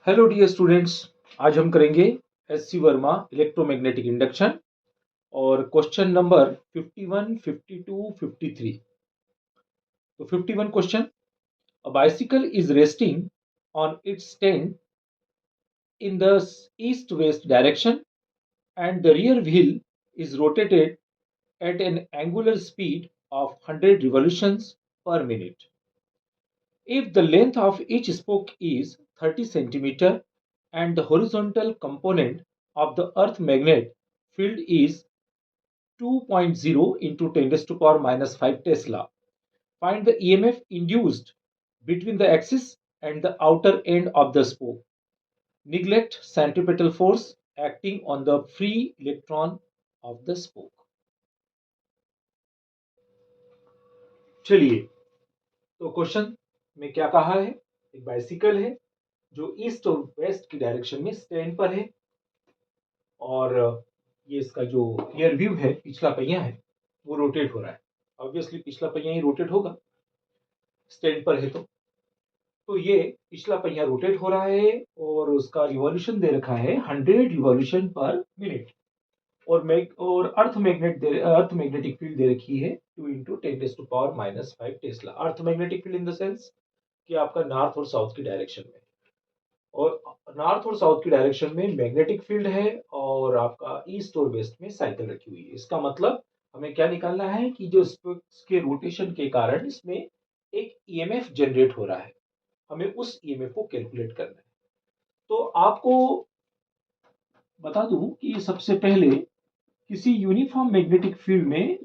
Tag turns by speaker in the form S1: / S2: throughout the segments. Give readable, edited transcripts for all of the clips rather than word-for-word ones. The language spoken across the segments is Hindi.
S1: Hello dear students. आज हम करेंगे S C Verma electromagnetic induction और क्वेश्चन नंबर 51, 52, 53। तो 51 question, a bicycle is resting on its stand in the east west direction and the rear wheel is rotated at an angular speed of 100 revolutions per minute. If the length of each spoke is 30 centimeter and the horizontal component of the earth magnet field is 2.0 into 10 raised to power minus 5 Tesla, find the EMF induced between the axis and the outer end of the spoke. Neglect centripetal force acting on the free electron of the spoke. चलिए, तो क्वेश्चन में क्या कहा है। एक बाइसिकल है जो ईस्ट और वेस्ट की डायरेक्शन में स्टैंड पर है और ये इसका जो रियर व्यू है, पिछला पहिया है, वो रोटेट हो रहा है। ऑब्वियसली पिछला पहिया ही रोटेट होगा, स्टैंड पर है तो ये पिछला पहिया रोटेट हो रहा है और उसका रिवॉल्यूशन दे रखा है 100 रिवॉल्यूशन पर मिनट और अर्थ मैग्नेटिक फील्ड दे रखी है 2 into 10 raise to power minus 5 tesla. Earth magnetic field in the sense कि आपका नॉर्थ और साउथ की डायरेक्शन में, और नॉर्थ और साउथ की डायरेक्शन में मैग्नेटिक फील्ड है और आपका ईस्ट और वेस्ट में साइकिल रखी हुई है। इसका मतलब हमें क्या निकालना है कि जो स्पोक्स के रोटेशन के कारण इसमें एक ईएमएफ जनरेट हो रहा है, हमें उस ईएमएफ को कैलकुलेट करना है। तो आपको बता दूं कि सबसे पहले किसी यूनिफॉर्म मैग्नेटिक फील्ड में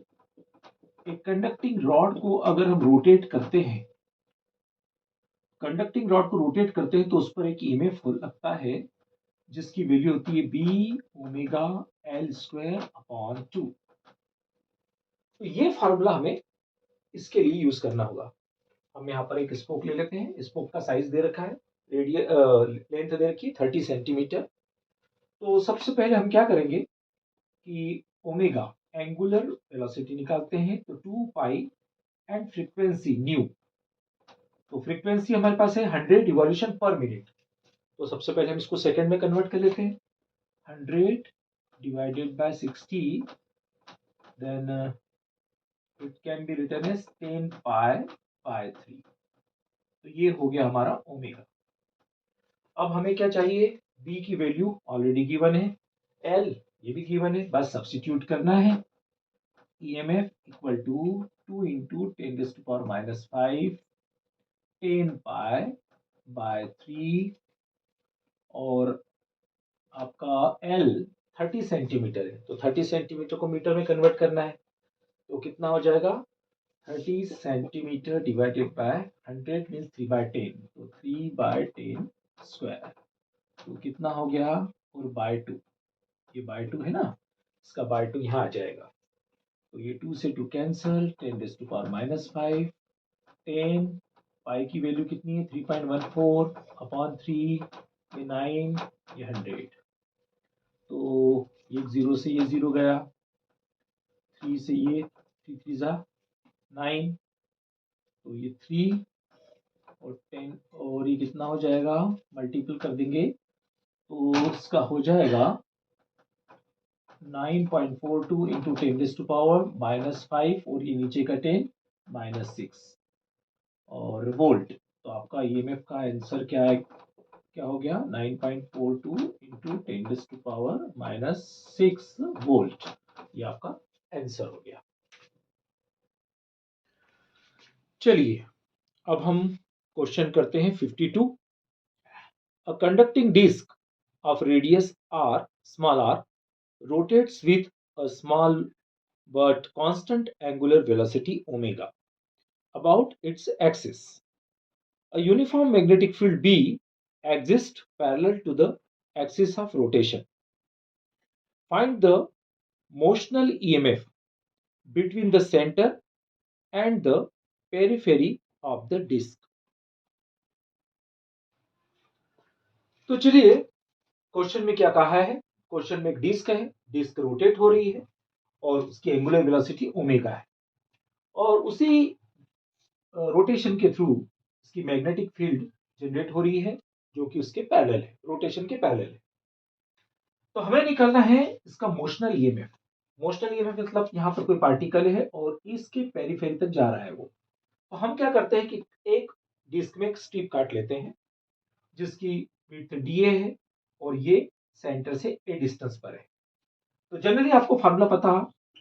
S1: एक कंडक्टिंग रॉड को अगर हम रोटेट करते हैं, तो उस पर एक ईएमएफ लगता है जिसकी वैल्यू होती है B omega L square upon 2। तो ये फार्मूला हमें इसके लिए यूज करना होगा। हम यहाँ पर एक स्पोक ले लेते हैं। स्पोक का साइज दे रखा है, लेंथ दे रखी है 30 सेंटीमीटर। तो सबसे पहले हम क्या करेंगे कि ओमेगा एंगुलर वेलोसिटी निकालते हैं, तो 2 पाई एंड फ्रीक्वेंसी न्यू। तो फ्रीक्वेंसी हमारे पास है 100 रिवॉल्यूशन पर मिनट। तो सबसे पहले हम इसको सेकंड में कन्वर्ट कर लेते हैं। 100 divided by 60, then it can be written as 10 pi by 3। तो ये हो गया हमारा ओमेगा। अब हमें क्या चाहिए, बी की वैल्यू ऑलरेडी गिवन है, एल ये भी गिवन है, बस सब्स्टिट्यूट करना है। EMF equal to 2 into 10 raise to power minus 5 10 pi by 3 और आपका एल 30 सेंटीमीटर है, तो 30 सेंटीमीटर को मीटर में कन्वर्ट करना है। तो कितना हो जाएगा, 30 सेंटीमीटर डिवाइडेड बाय 100 मीन्स 3/10, तो 3/10 स्क्वायर। तो कितना हो गया, और बाय 2, ये बाय 2 है ना, इसका बाय 2 यहाँ आ जाएगा। तो ये 2 से 2 cancel, 10 raise to power minus 5 10 pi की वैल्यू कितनी है 3.14 अपॉन 3, ये 9, ये 100। तो ये 0 से ये 0 गया, 3 से ये 3 3 जा 9, तो ये 3 और 10 और ये कितना हो जाएगा, मल्टीपल कर देंगे तो इसका हो जाएगा 9.42 into 10 raise to power minus 5 और ये नीचे का 10 माइनस 6 और वोल्ट। तो आपका ईएमएफ का आंसर क्या है, क्या हो गया 9.42 into 10 raise to power minus 6 volt. ये आपका आंसर हो गया। चलिए अब हम क्वेश्चन करते हैं 52। A conducting disk of radius r, small r, rotates with a small but constant angular velocity omega about its axis. A uniform magnetic field B exists parallel to the axis of rotation. Find the motional EMF between the center and the periphery of the disk. तो चलिए क्वेश्चन में क्या कहा है। क्वेश्चन में एक डिस्क है, डिस्क रोटेट हो रही है और उसकी एंगुलर वेलोसिटी ओमेगा है और उसी रोटेशन के थ्रू इसकी मैग्नेटिक फील्ड जनरेट हो रही है जो कि उसके पैरेलल है, रोटेशन के पैरेलल है। तो हमें निकालना है इसका मोशनल ईएमएफ। मोशनल ईएमएफ मतलब यहाँ पर कोई पार्टिकल है और इसके पेरिफेरी तक जा रहा है वो। तो हम क्या करते हैं कि एक डिस्क में एक स्ट्रिप काट लेते हैं जिसकी विड्थ डीए है और ये सेंटर से ए डिस्टेंस पर है। तो जनरली आपको फार्मूला पता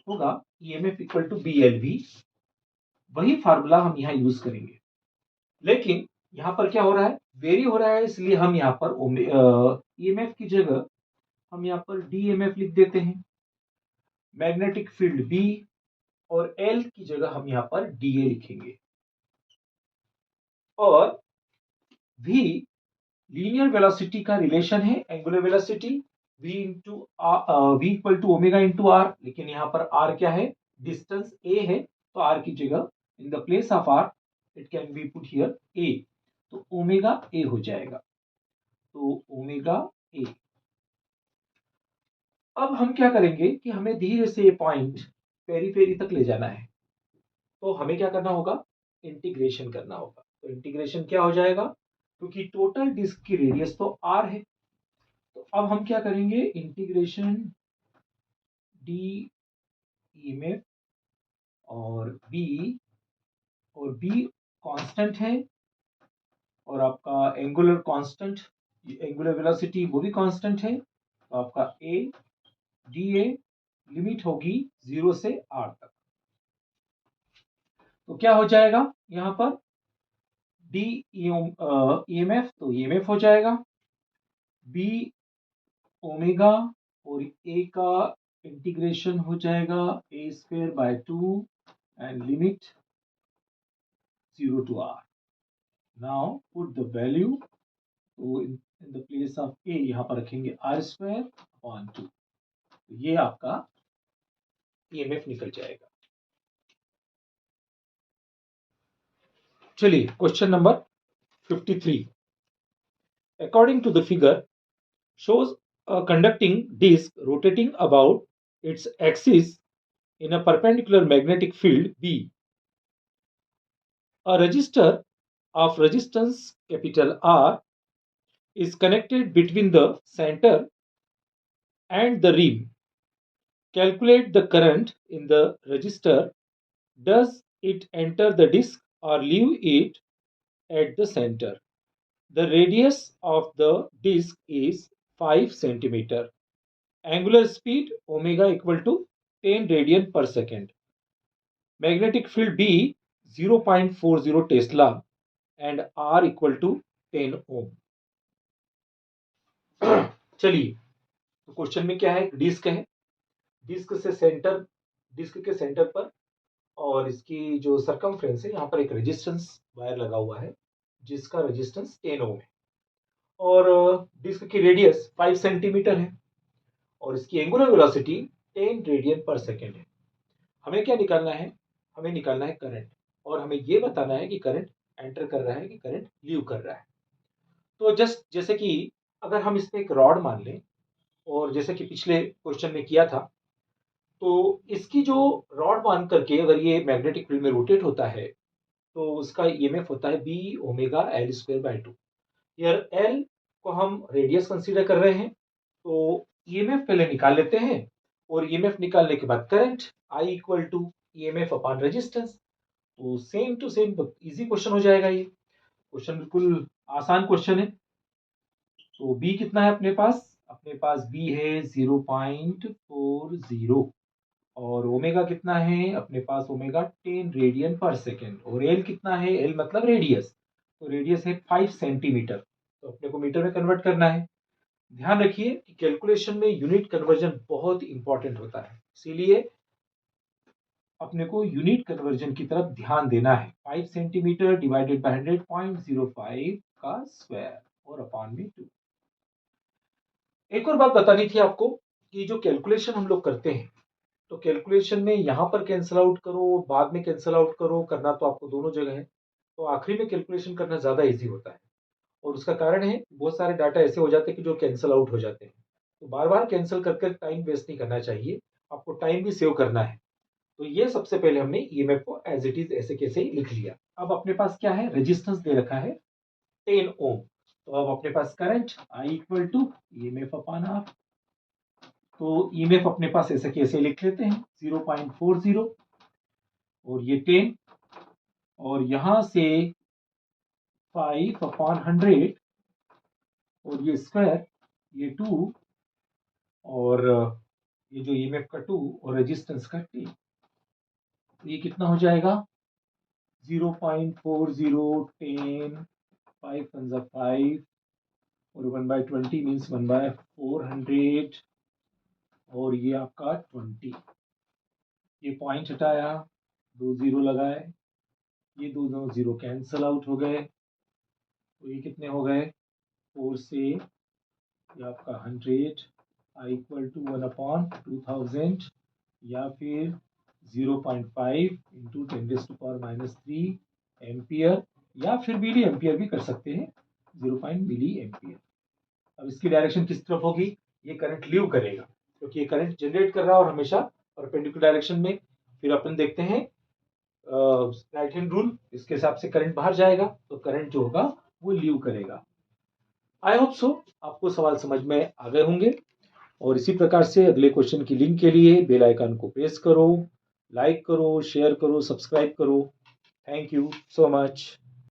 S1: होगा, EMF equal to B L V. वही फार्मूला हम यहाँ यूज करेंगे, लेकिन यहाँ पर क्या हो रहा है, वेरी हो रहा है, इसलिए हम यहाँ पर ईएमएफ की जगह हम यहाँ पर डीएमएफ लिख देते हैं, मैग्नेटिक फील्ड बी, और एल की जगह हम यहाँ पर डीए लिखेंगे। और v लीनियर वेलोसिटी का रिलेशन है angular velocity, v equal to omega into R, लेकिन यहाँ पर r क्या है, डिस्टेंस a है, तो r की जगह इन the place of r it can be put here a, तो ओमेगा a हो जाएगा। तो ओमेगा a। अब हम क्या करेंगे कि हमें धीरे से ये पॉइंट पेरीफेरी तक ले जाना है, तो हमें क्या करना होगा, इंटीग्रेशन करना होगा। तो इंटीग्रेशन क्या हो जाएगा, क्योंकि टोटल डिस्क की रेडियस तो r है, तो अब हम क्या करेंगे, इंटीग्रेशन डी ईएमएफ और बी कांस्टेंट है, और आपका एंगुलर कांस्टेंट, एंगुलर वेलोसिटी वो भी कांस्टेंट है, तो आपका ए डी ए लिमिट होगी 0 से r तक। तो क्या हो जाएगा यहां पर, डी ईएमएफ तो ईएमएफ हो जाएगा, बी ओमेगा, और ए का इंटीग्रेशन हो जाएगा A square by 2 and limit 0 to r। Now put the value, तो in the place of A यहाँ पर रखेंगे r स्क्वायर अपॉन 2, तो ये आपका ईएमएफ निकल जाएगा। चलिए question number 53। According to the figure shows a conducting disk rotating about its axis in a perpendicular magnetic field B. A resistor of resistance capital R is connected between the center and the rim. Calculate the current in the resistor. Does it enter the disk or leave it at the center? The radius of the disk is 5 centimeter. Angular speed omega equal to 10 radian per second. Magnetic field B 0.40 Tesla and R equal to 10 ohm. चलिए, तो क्वेश्चन में क्या है, डिस्क है, डिस्क के सेंटर पर, और इसकी जो सरकमफ्रेंस है यहाँ पर एक रेजिस्टेंस वायर लगा हुआ है जिसका रेजिस्टेंस 10 ओम है, और डिस्क की रेडियस 5 सेंटीमीटर है, और इसकी एंगुलर वेलोसिटी 10 रेडियन पर सेकेंड है। हमें क्या निकालना है, हमें निकालना है करंट, और हमें ये बताना है कि करंट एंटर कर रहा है कि करंट लीव कर रहा है। तो जैसे कि अगर हम इसमें एक रॉड मान लें, और जैसे कि पिछले क्वेश्चन में किया था, तो इसकी जो रॉड मान करके अगर ये मैग्नेटिक फील्ड में रोटेट होता है, तो उसका ईएमएफ होता है B omega L square by 2। यार एल को हम रेडियस कंसीडर कर रहे हैं, तो ईएमएफ पहले निकाल लेते हैं, और ईएमएफ निकालने के बाद current I equal to EMF upon resistance. तो same to same easy question हो जाएगा। ये क्वेश्चन बिल्कुल आसान क्वेश्चन है। तो बी कितना है अपने पास बी है 0.40, और ओमेगा कितना है अपने पास, ओमेगा 10 रेडियन पर सेकेंड, और एल कितना है, एल मतलब रेडियस, तो रेडियस है 5 सेंटीमीटर, तो अपने को मीटर में कन्वर्ट करना है। ध्यान रखिए कि कैलकुलेशन में यूनिट कन्वर्जन बहुत इंपॉर्टेंट होता है, इसीलिए अपने को यूनिट कन्वर्जन की तरफ ध्यान देना है। 5 सेंटीमीटर डिवाइडेड बाय 100.05 का स्क्वायर और अपॉन में 2। एक और बात बतानी थी आपको कि जो कैलकुलेशन हम लोग करते हैं, तो कैलकुलेशन में यहाँ पर कैंसिल आउट करो, बाद में कैंसिल आउट करो, करना तो आपको दोनों जगह है, तो आखिरी में कैलकुलेशन करना ज़्यादा इजी होता है। और उसका कारण है बहुत सारे डाटा ऐसे हो जाते हैं कि जो कैंसिल आउट हो जाते हैं, तो बार बार कैंसिल करके टाइम वेस्ट नहीं करना चाहिए, आपको टाइम भी सेव करना है। तो ये सबसे पहले हमने ईएमएफ को एज इट इज ऐसे कैसे ही लिख लिया। अब अपने पास क्या है, रेजिस्टेंस दे रखा है 10 ओम, तो अब अपने पास current I equal to EMF upon R। तो EMF अपने पास ऐसे कैसे लिख लेते हैं 0.40 और ये 10 और यहां से 5 अपॉन 100 और ये स्क्वायर ये 2 और ये जो EMF का 2 और रेजिस्टेंस का 10, तो ये कितना हो जाएगा 0.40 10 5 1 5 और 1/20 मीन्स 1/400 और ये आपका 20। ये पॉइंट हटाया, 2 0 लगाए, ये दोनों 0 कैंसल आउट हो गए, तो ये कितने हो गए 4 से ये आपका 100 I इक्वल टू 1/2000 या फिर 0.5 इंटू 10⁻³ एम्पियर या फिर मिली एम्पियर भी कर सकते हैं 0 मिली एम्पियर। अब इसकी डायरेक्शन किस तरफ होगी, ये करंट लीव करेगा क्योंकि ये करंट जनरेट कर रहा है और हमेशा परपेंडिकुलर डायरेक्शन में। फिर अपन देखते हैं राइट हैंड रूल, इसके हिसाब से करंट बाहर जाएगा तो करंट जो होगा वो लीव करेगा। आई होप सो आपको सवाल समझ में आ गए होंगे और इसी प्रकार से अगले क्वेश्चन की लिंक के लिए बेल आइकन को प्रेस करो, लाइक करो, शेयर करो, सब्सक्राइब करो। Thank you so much.